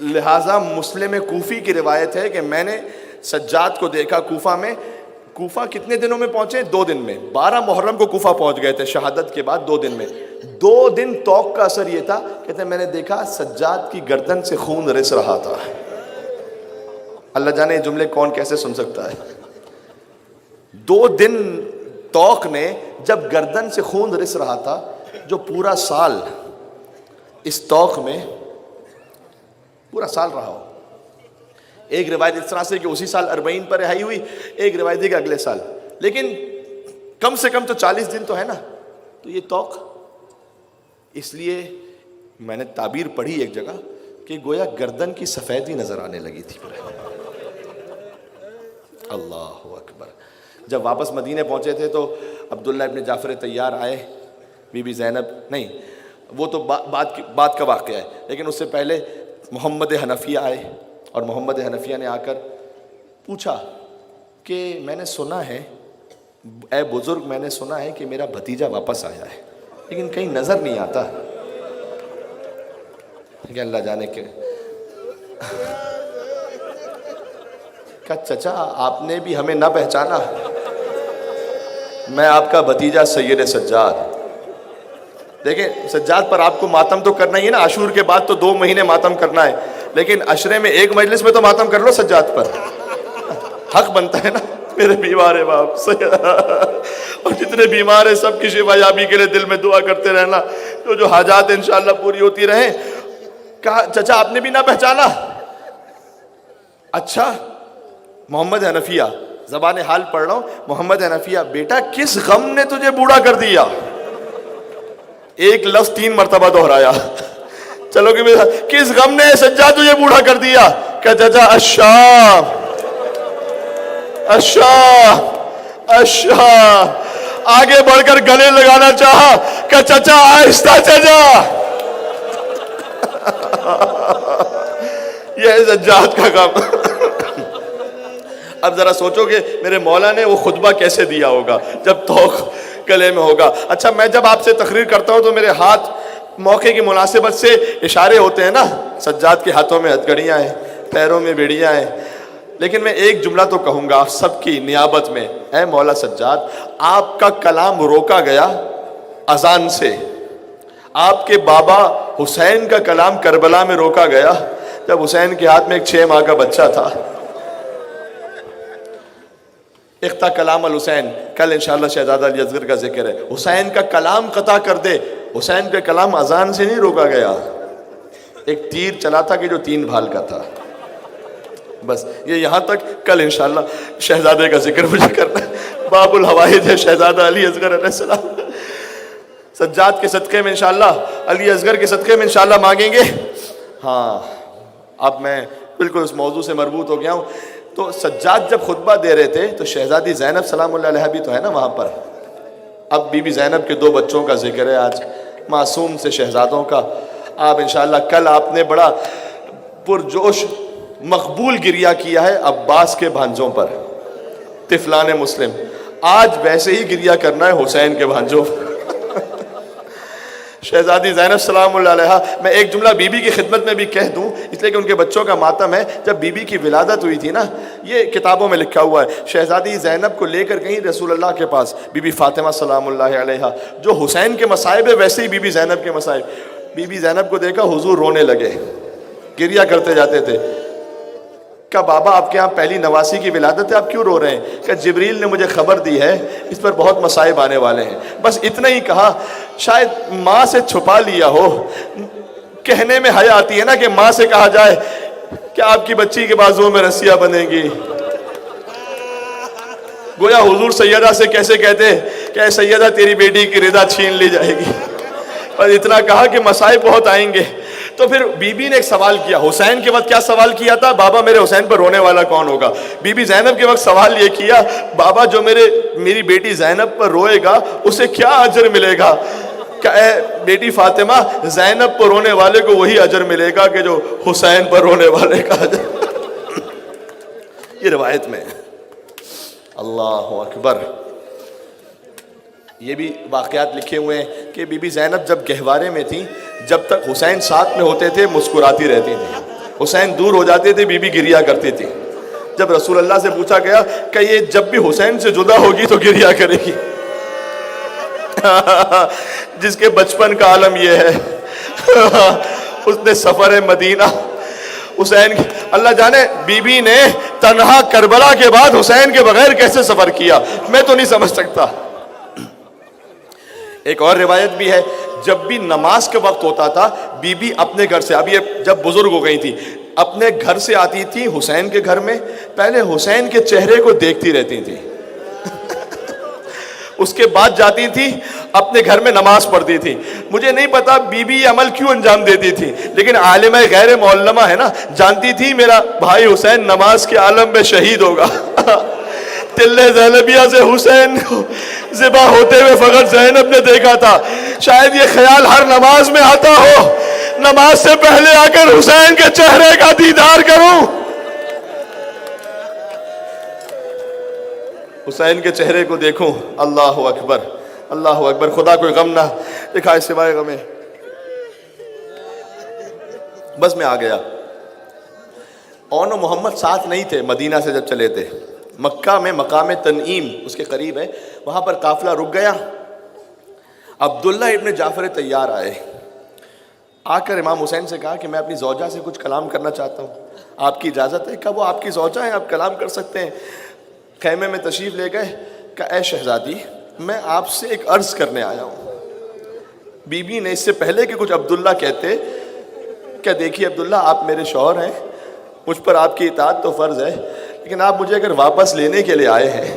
لہٰذا مسلم کوفی کی روایت ہے کہ میں نے سجاد کو دیکھا کوفہ میں. کوفہ کتنے دنوں میں پہنچے؟ 2 دن میں. 12 محرم کو کوفہ پہنچ گئے تھے شہادت کے بعد 2 دن میں. 2 دن توق کا اثر یہ تھا، کہتے ہیں میں نے دیکھا سجاد کی گردن سے خون رس رہا تھا. اللہ جانے یہ جملے کون کیسے سن سکتا ہے. 2 دن توق نے جب گردن سے خون رس رہا تھا، جو پورا سال اس توق میں پورا سال رہا ہو. ایک روایت اس طرح سے کہ اسی سال 40 پر رہائی ہوئی، ایک روایت ہے کہ اگلے سال، لیکن کم سے کم تو 40 دن تو ہے نا. تو یہ توق، اس لیے میں نے تعبیر پڑھی ایک جگہ کہ گویا گردن کی سفیدی نظر آنے لگی تھی. اللہ اکبر. جب واپس مدینے پہنچے تھے تو عبداللہ ابن جعفر طیار آئے، بی بی زینب نہیں، وہ تو بات کا واقعہ ہے، لیکن اس سے پہلے محمد حنفیہ آئے، اور محمد حنفیہ نے آ کر پوچھا کہ میں نے سنا ہے اے بزرگ، میں نے سنا ہے کہ میرا بھتیجا واپس آیا ہے لیکن کہیں نظر نہیں آتا. کہ اللہ جانے کے کہ چچا آپ نے بھی ہمیں نہ پہچانا، میں آپ کا بھتیجا سید سجاد. دیکھیں سجاد پر آپ کو ماتم تو کرنا ہی ہے نا، عاشور کے بعد تو 2 مہینے ماتم کرنا ہے، لیکن عشرے میں ایک مجلس میں تو ماتم کر لو سجاد پر، حق بنتا ہے نا. میرے بیمار ہے باپ اور جتنے بیمار ہیں سب کی شفا یابی کے لیے دل میں دعا کرتے رہنا، جو حاجات انشاءاللہ پوری ہوتی رہیں. کہا چچا آپ نے بھی نہ پہچانا؟ اچھا محمد حنفیہ، زبان حال پڑھ رہا ہوں. محمد حنفیہ بیٹا کس غم نے تجھے بوڑھا کر دیا؟ ایک لفظ 3 مرتبہ دہرایا. چلو کہ کس غم نے سجاد تجھے بوڑھا کر دیا؟ کہ چچا اشاہ اشاہ اشاہ. آگے بڑھ کر گلے لگانا چاہا کہ چچا آہستہ چچا. یہ ہے سجاد کا غم. اب ذرا سوچو کہ میرے مولا نے وہ خطبہ کیسے دیا ہوگا جب توق گلے میں ہوگا. اچھا میں جب آپ سے تقریر کرتا ہوں تو میرے ہاتھ موقع کی مناسبت سے اشارے ہوتے ہیں نا. سجاد کے ہاتھوں میں ہتھ گڑیاں ہیں، پیروں میں بیڑیاں ہیں، لیکن میں ایک جملہ تو کہوں گا آپ سب کی نیابت میں. اے مولا سجاد، آپ کا کلام روکا گیا اذان سے. آپ کے بابا حسین کا کلام کربلا میں روکا گیا جب حسین کے ہاتھ میں ایک 6 ماہ کا بچہ تھا. اختہ کلام الحسین، کل انشاءاللہ شہزادہ علی اصغر کا ذکر ہے. حسین کا کلام قطع کر دے. حسین کا کلام اذان سے نہیں روکا گیا، ایک تیر چلا تھا کہ جو 3 بھال کا تھا. بس یہ یہاں تک، کل انشاءاللہ شہزادے کا ذکر مجھے کرنا ہے. باب الحوائج ہے شہزادہ علی اصغر علیہ السلام. سجاد کے صدقے میں انشاءاللہ، علی اصغر کے صدقے میں انشاءاللہ مانگیں گے. ہاں اب میں بالکل اس موضوع سے مربوط ہو گیا ہوں. تو سجاد جب خطبہ دے رہے تھے تو شہزادی زینب سلام اللہ علیہ بھی تو ہے نا وہاں پر. اب بی بی زینب کے 2 بچوں کا ذکر ہے آج، معصوم سے شہزادوں کا. آپ انشاءاللہ کل آپ نے بڑا پرجوش مقبول گریہ کیا ہے عباس کے بھانجوں پر، طفلان مسلم. آج ویسے ہی گریہ کرنا ہے حسین کے بھانجوں پر. شہزادی زینب سلام اللہ علیہ، میں ایک جملہ بی بی کی خدمت میں بھی کہہ دوں اس لیے کہ ان کے بچوں کا ماتم ہے. جب بی بی کی ولادت ہوئی تھی نا، یہ کتابوں میں لکھا ہوا ہے، شہزادی زینب کو لے کر کہیں رسول اللہ کے پاس بی بی فاطمہ سلام اللہ علیہ، جو حسین کے مصائب ہے ویسے ہی بی بی زینب کے مصائب. بی بی زینب کو دیکھا حضور رونے لگے، گریہ کرتے جاتے تھے. کہ بابا آپ کے ہاں پہلی نواسی کی ولادت ہے، آپ کیوں رو رہے ہیں؟ کہ جبریل نے مجھے خبر دی ہے اس پر بہت مصائب آنے والے ہیں. بس اتنا ہی کہا. شاید ماں سے چھپا لیا ہو، کہنے میں حیا آتی ہے نا کہ ماں سے کہا جائے کہ آپ کی بچی کے بازوؤں میں رسیاں بنیں گی. گویا حضور سیدہ سے کیسے کہتے کہ اے سیدہ تیری بیٹی کی رضا چھین لی جائے گی. بس اتنا کہا کہ مصائب بہت آئیں گے. تو پھر بی بی نے ایک سوال کیا. حسین کے وقت کیا سوال کیا تھا؟ بابا میرے حسین پر رونے والا کون ہوگا؟ بی بی زینب کے وقت سوال یہ کیا، بابا جو میری بیٹی زینب پر روئے گا اسے کیا اجر ملے گا؟ کہ اے بیٹی فاطمہ، زینب پر رونے والے کو وہی اجر ملے گا کہ جو حسین پر رونے والے کا اجر. یہ روایت میں. اللہ اکبر. یہ بھی واقعات لکھے ہوئے ہیں کہ بی بی زینب جب گہوارے میں تھیں، جب تک حسین ساتھ میں ہوتے تھے مسکراتی رہتی تھیں. حسین دور ہو جاتے تھے، بی بی گریا کرتی تھی. جب رسول اللہ سے پوچھا گیا کہ یہ جب بھی حسین سے جدا ہوگی تو گریا کرے گی. جس کے بچپن کا عالم یہ ہے. اس نے سفر مدینہ حسین، اللہ جانے بی بی نے تنہا کربلا کے بعد حسین کے بغیر کیسے سفر کیا، میں تو نہیں سمجھ سکتا. ایک اور روایت بھی ہے، جب بھی نماز کے وقت ہوتا تھا بی بی اپنے گھر سے، اب یہ جب بزرگ ہو گئی تھی، اپنے گھر سے آتی تھی حسین کے گھر میں، پہلے حسین کے چہرے کو دیکھتی رہتی تھی. اس کے بعد جاتی تھی اپنے گھر میں نماز پڑھتی تھی. مجھے نہیں پتا بی بی یہ عمل کیوں انجام دیتی تھی، لیکن عالمہ غیر معلمہ ہے نا، جانتی تھی میرا بھائی حسین نماز کے عالم میں شہید ہوگا. تلے زینبیہ سے حسین کو ذبح ہوتے ہوئے فقط زینب نے دیکھا تھا. شاید یہ خیال ہر نماز میں آتا ہو، نماز سے پہلے آ کر حسین کے چہرے کا دیدار کروں. حسین کے چہرے کو دیکھوں. اللہ اکبر، اللہ اکبر. خدا کوئی غم نہ دکھائے سوائے غمیں. بس میں آ گیا. اون و محمد ساتھ نہیں تھے مدینہ سے جب چلے تھے. مکہ میں مقام تنعیم اس کے قریب ہے، وہاں پر قافلہ رک گیا. عبداللہ ابن جعفر طیار آئے، آ کر امام حسین سے کہا کہ میں اپنی زوجہ سے کچھ کلام کرنا چاہتا ہوں، آپ کی اجازت ہے؟ کہا وہ آپ کی زوجہ ہیں، آپ کلام کر سکتے ہیں. خیمے میں تشریف لے گئے. کہا اے شہزادی میں آپ سے ایک عرض کرنے آیا ہوں. بی بی نے اس سے پہلے کہ کچھ عبداللہ کہتے کہ دیکھیے عبداللہ آپ میرے شوہر ہیں، مجھ پر آپ کی اطاعت تو فرض ہے، لیکن آپ مجھے اگر واپس لینے کے لیے آئے ہیں،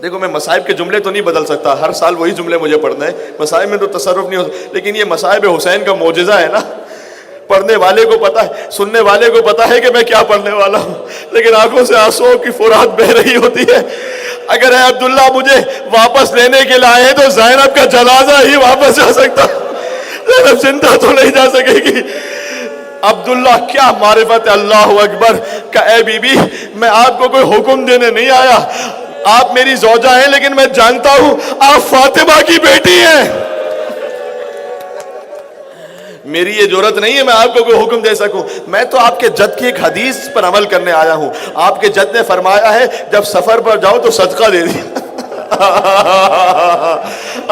دیکھو میں مصائب کے جملے تو نہیں بدل سکتا، ہر سال وہی جملے مجھے پڑھنا ہے، مصائب میں تو تصرف نہیں ہوتا، لیکن یہ مصائب حسین کا معجزہ ہے نا. پڑھنے والے کو پتا ہے، سننے والے کو پتا ہے کہ میں کیا پڑھنے والا ہوں، لیکن آنکھوں سے آنسوؤں کی فرات بہ رہی ہوتی ہے. اگر اے عبداللہ مجھے واپس لینے کے لیے آئے تو زینب کا جنازہ ہی واپس جا سکتا، زینب زندہ تو نہیں جا سکے گی. عبداللہ کیا معرفت ہے. اللہ اکبر. کہ اے بی بی میں آپ کو کوئی حکم دینے نہیں آیا، آپ میری زوجہ ہیں، لیکن میں جانتا ہوں آپ فاطمہ کی بیٹی ہیں. میری یہ جرت نہیں ہے میں آپ کو کوئی حکم دے سکوں، میں تو آپ کے جد کی ایک حدیث پر عمل کرنے آیا ہوں. آپ کے جد نے فرمایا ہے جب سفر پر جاؤ تو صدقہ دے دیا.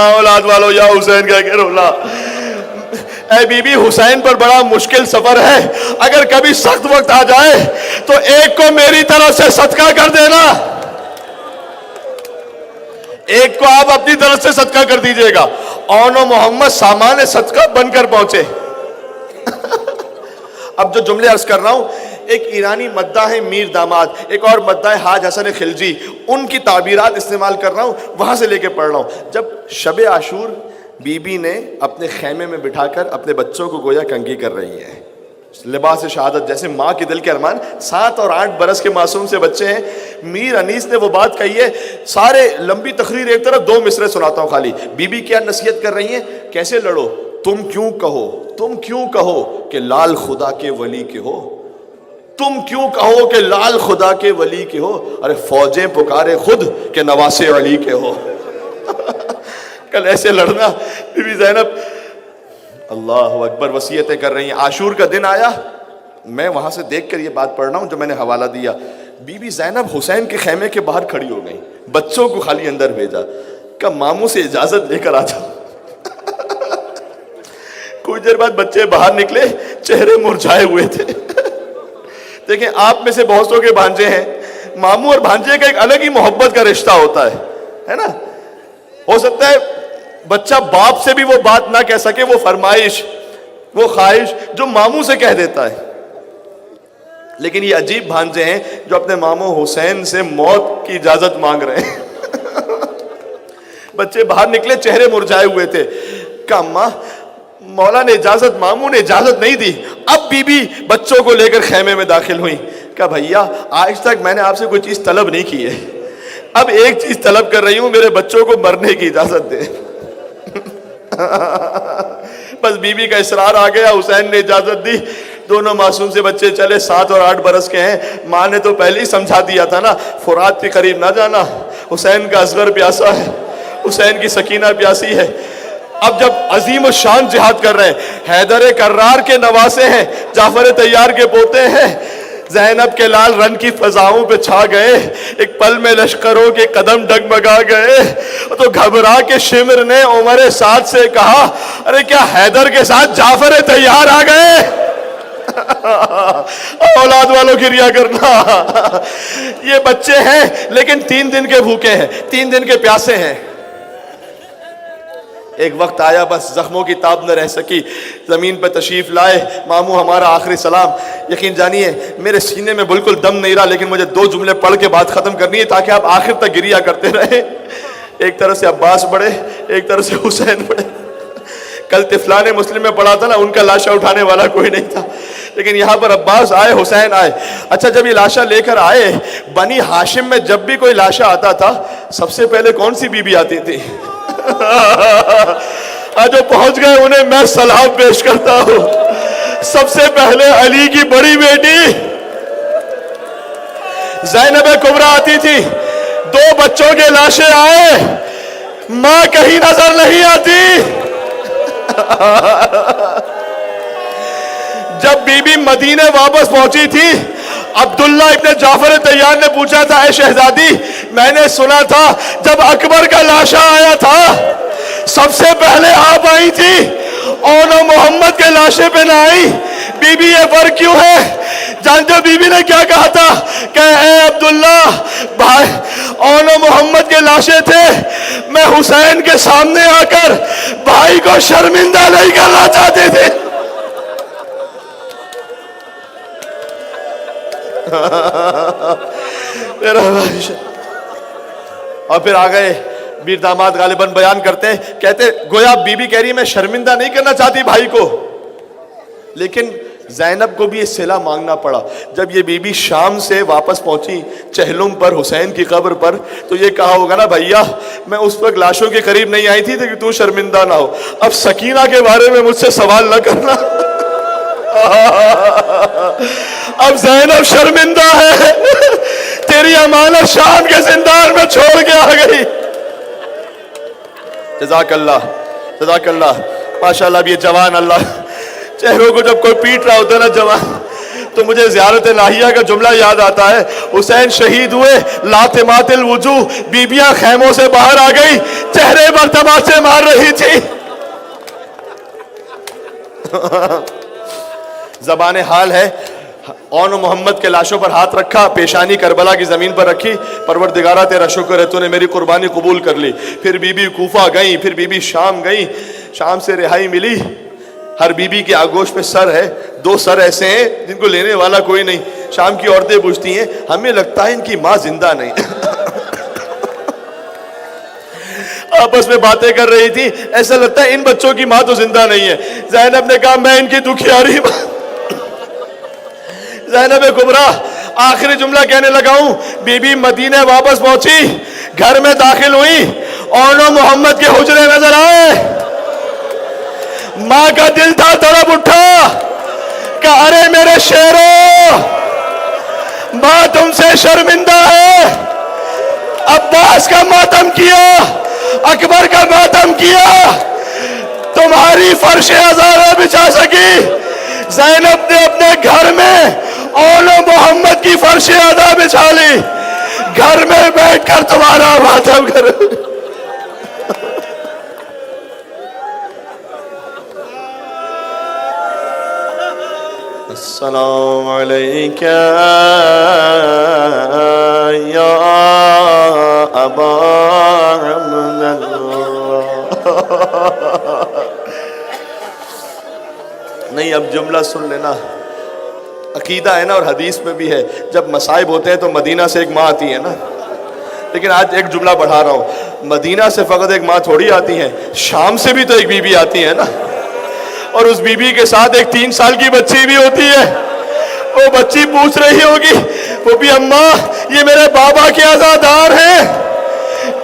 اولاد والو یا حسین کہہ کے رولا. اے بی بی حسین پر بڑا مشکل سفر ہے، اگر کبھی سخت وقت آ جائے تو ایک کو میری طرف سے صدقہ کر دینا، ایک کو آپ اپنی طرف سے صدقہ کر دیجئے گا. اون و محمد سامان صدقہ بن کر پہنچے. اب جو جملے عرض کر رہا ہوں، ایک ایرانی مداح ہے میر داماد، ایک اور مداح حاج حسن خلجی، ان کی تعبیرات استعمال کر رہا ہوں، وہاں سے لے کے پڑھ رہا ہوں. جب شب عاشور بی بی نے اپنے خیمے میں بٹھا کر اپنے بچوں کو گویا کنگھی کر رہی ہیں، لباس شہادت جیسے ماں کے دل کے ارمان. 7 اور 8 برس کے معصوم سے بچے ہیں. میر انیس نے وہ بات کہی ہے، سارے لمبی تقریر ایک طرف، 2 مصرے سناتا ہوں خالی. بی بی کیا نصیحت کر رہی ہیں، کیسے لڑو، تم کیوں کہو کہ لال خدا کے ولی کے ہو، تم کیوں کہو کہ لال خدا کے ولی کے ہو، ارے فوجیں پکارے خود کہ نواسے علی کے ہو. کل ایسے لڑنا. بی بی زینب اللہ اکبر وصیتیں کر رہی ہیں. عاشور کا دن آیا، میں وہاں سے دیکھ کر یہ بات پڑھ رہا ہوں جو میں نے حوالہ دیا. بی بی زینب حسین کے خیمے کے باہر کھڑی ہو گئی، بچوں کو خالی اندر بھیجا، کہ ماموں سے اجازت لے کر آ جاؤ. کچھ دیر بعد بچے باہر نکلے، چہرے مرجھائے ہوئے تھے. دیکھیں آپ میں سے بہت سو کے بھانجے ہیں، ماموں اور بھانجے کا ایک الگ ہی محبت کا رشتہ ہوتا ہے نا. ہو سکتا ہے بچہ باپ سے بھی وہ بات نہ کہہ سکے، وہ فرمائش، وہ خواہش جو ماموں سے کہہ دیتا ہے، لیکن یہ عجیب بھانجے ہیں جو اپنے ماموں حسین سے موت کی اجازت مانگ رہے ہیں. بچے باہر نکلے، چہرے مرجھائے ہوئے تھے. کہ اماں مولا نے اجازت، ماموں نے اجازت نہیں دی. اب بی بی بچوں کو لے کر خیمے میں داخل ہوئی. کہ بھیا آج تک میں نے آپ سے کوئی چیز طلب نہیں کی ہے، اب ایک چیز طلب کر رہی ہوں، میرے بچوں کو مرنے کی اجازت دے. بس بی بی کا اصرار آ گیا، حسین نے اجازت دی. دونوں معصوم سے بچے چلے، 7 اور 8 برس کے ہیں. ماں نے تو پہلے ہی سمجھا دیا تھا نا، فرات کے قریب نہ جانا، حسین کا اصغر پیاسا ہے، حسین کی سکینہ پیاسی ہے. اب جب عظیم الشان جہاد کر رہے ہیں، حیدر کرار کے نواسے ہیں، جعفر طیار کے پوتے ہیں، زینب کے لال رن کی فضاؤں پہ چھا گئے، ایک پل میں لشکروں کے قدم ڈگمگا گئے، تو گھبرا کے شمر نے عمر سعد سے کہا ارے کیا حیدر کے ساتھ جعفر طیار آ گئے؟ اولاد والوں کی ریا کرنا، یہ بچے ہیں لیکن 3 دن کے بھوکے ہیں، 3 دن کے پیاسے ہیں۔ ایک وقت آیا بس زخموں کی تاب نہ رہ سکی، زمین پہ تشریف لائے، ماموں ہمارا آخری سلام۔ یقین جانیے میرے سینے میں بالکل دم نہیں رہا، لیکن مجھے 2 جملے پڑھ کے بات ختم کرنی ہے تاکہ آپ آخر تک گریا کرتے رہیں۔ ایک طرح سے عباس بڑھے، ایک طرح سے حسین بڑھے۔ کل طفلان مسلم میں پڑھا تھا نا، ان کا لاشا اٹھانے والا کوئی نہیں تھا، لیکن یہاں پر عباس آئے، حسین آئے۔ اچھا جب یہ لاشا لے کر آئے، بنی ہاشم میں جب بھی کوئی لاشا آتا تھا سب سے پہلے کون سی بی بی آتی تھی؟ جو پہنچ گئے انہیں میں سلام پیش کرتا ہوں۔ سب سے پہلے علی کی بڑی بیٹی زینب کبریٰ آتی تھی۔ 2 بچوں کے لاشیں آئے، ماں کہیں نظر نہیں آتی۔ جب بی بی مدینے واپس پہنچی تھی، عبداللہ ابن جعفر طیار نے پوچھا تھا اے شہزادی میں نے سنا تھا جب اکبر کا لاشا آیا تھا سب سے پہلے آپ آئی تھی اور محمد کے لاشے پہ نہ آئی، بی بی یہ فرق کیوں ہے؟ جانتے ہو بی بی نے کیا کہا تھا کہ اے عبداللہ بھائی اور محمد کے لاشے تھے، میں حسین کے سامنے آ کر بھائی کو شرمندہ نہیں کرنا چاہتے تھے۔ اور پھر آ گئے بیر داماد غالباً بیان کرتے ہیں، کہتے گویا بی بی کہہ رہی میں شرمندہ نہیں کرنا چاہتی بھائی کو، لیکن زینب کو بھی یہ صلہ مانگنا پڑا۔ جب یہ بی بی شام سے واپس پہنچی چہلم پر حسین کی قبر پر، تو یہ کہا ہوگا نا بھیا میں اس وقت لاشوں کے قریب نہیں آئی تھی کہ تو شرمندہ نہ ہو، اب سکینہ کے بارے میں مجھ سے سوال نہ کرنا۔ اب زینب شرمندہ ہے، تیری امانت شام کے زندان میں چھوڑ کے آ گئی۔ جزاک اللہ، جزاک اللہ، ماشاءاللہ۔ اب یہ جوان اللہ چہروں کو جب کوئی پیٹ رہا ہوتا ہے نا جوان، تو مجھے زیارت لاہیہ کا جملہ یاد آتا ہے، حسین شہید ہوئے لاطمات الوجوہ، بیبیاں خیموں سے باہر آ گئی، چہرے پر تماچے مار رہی تھی۔ زبان حال ہے، اون محمد کے لاشوں پر ہاتھ رکھا، پیشانی کربلا کی زمین پر رکھی، پروردگارہ تیرا شکر ہے تو نے میری قربانی قبول کر لی۔ پھر بی بی کوفہ گئی، پھر بی بی شام گئی، شام سے رہائی ملی۔ ہر بی بی کے آگوش پہ سر ہے، 2 سر ایسے ہیں جن کو لینے والا کوئی نہیں۔ شام کی عورتیں پوچھتی ہیں ہمیں لگتا ہے ان کی ماں زندہ نہیں۔ آپس میں باتیں کر رہی تھی، ایسا لگتا ہے ان بچوں کی ماں تو زندہ نہیں ہے۔ زینب نے کہا میں ان کی دکھیاری زینب کبریٰ آخری جملہ کہنے لگا ہوں۔ بی بی مدینے واپس پہنچی، گھر میں داخل ہوئی، اور محمد کے حجرے نظر آئے، ماں کا دل تھا تڑپ اٹھا کہ ارے میرے شیرو، ماں تم سے شرمندہ ہے، عباس کا ماتم کیا، اکبر کا ماتم کیا، تمہاری فرش عزا نہ بچھا سکی۔ زینب نے اپنے گھر میں اول محمد کی فرش عزا بچھا لی، گھر میں بیٹھ کر تمہارا ماتم کر۔ السلام علیکہ یا ابا عبداللہ۔ نہیں اب جملہ سن لینا، عقیدہ ہے نا اور حدیث میں بھی ہے، جب مصائب ہوتے ہیں تو مدینہ سے ایک ماں آتی ہے نا، لیکن آج ایک جملہ بڑھا رہا ہوں، مدینہ سے فقط ایک ماں تھوڑی آتی ہے، شام سے بھی تو ایک بی بی آتی ہے نا، اور اس بی بی کے ساتھ ایک 3 سال کی بچی بھی ہوتی ہے۔ وہ بچی پوچھ رہی ہوگی وہ بھی اماں یہ میرے بابا کے عزادار ہیں،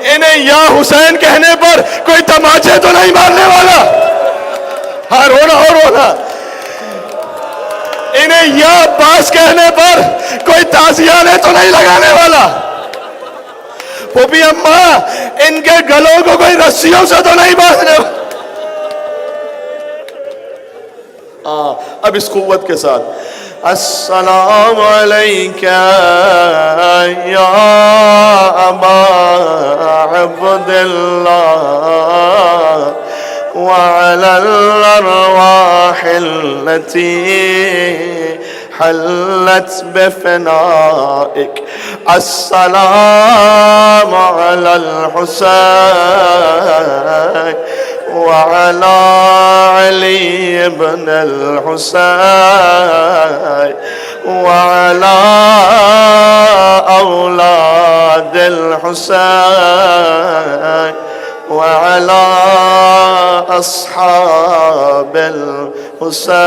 انہیں یا حسین کہنے پر کوئی تماچے تو نہیں مارنے والا؟ ہاں رونا ہو رونا۔ انہیں یا عباس کہنے پر کوئی تازیانے تو نہیں لگانے والا؟ وہ بھی اماں ان کے گلوں کو کوئی رسیوں سے تو نہیں باندھنے والا؟ اب اس قوت کے ساتھ السلام علیکہ یا ابا عبداللہ وعلى الأرواح التي حلت بفنائك السلام على الحسين وعلى علي بن الحسين وعلى أولاد الحسين وعلى أصحاب الحسين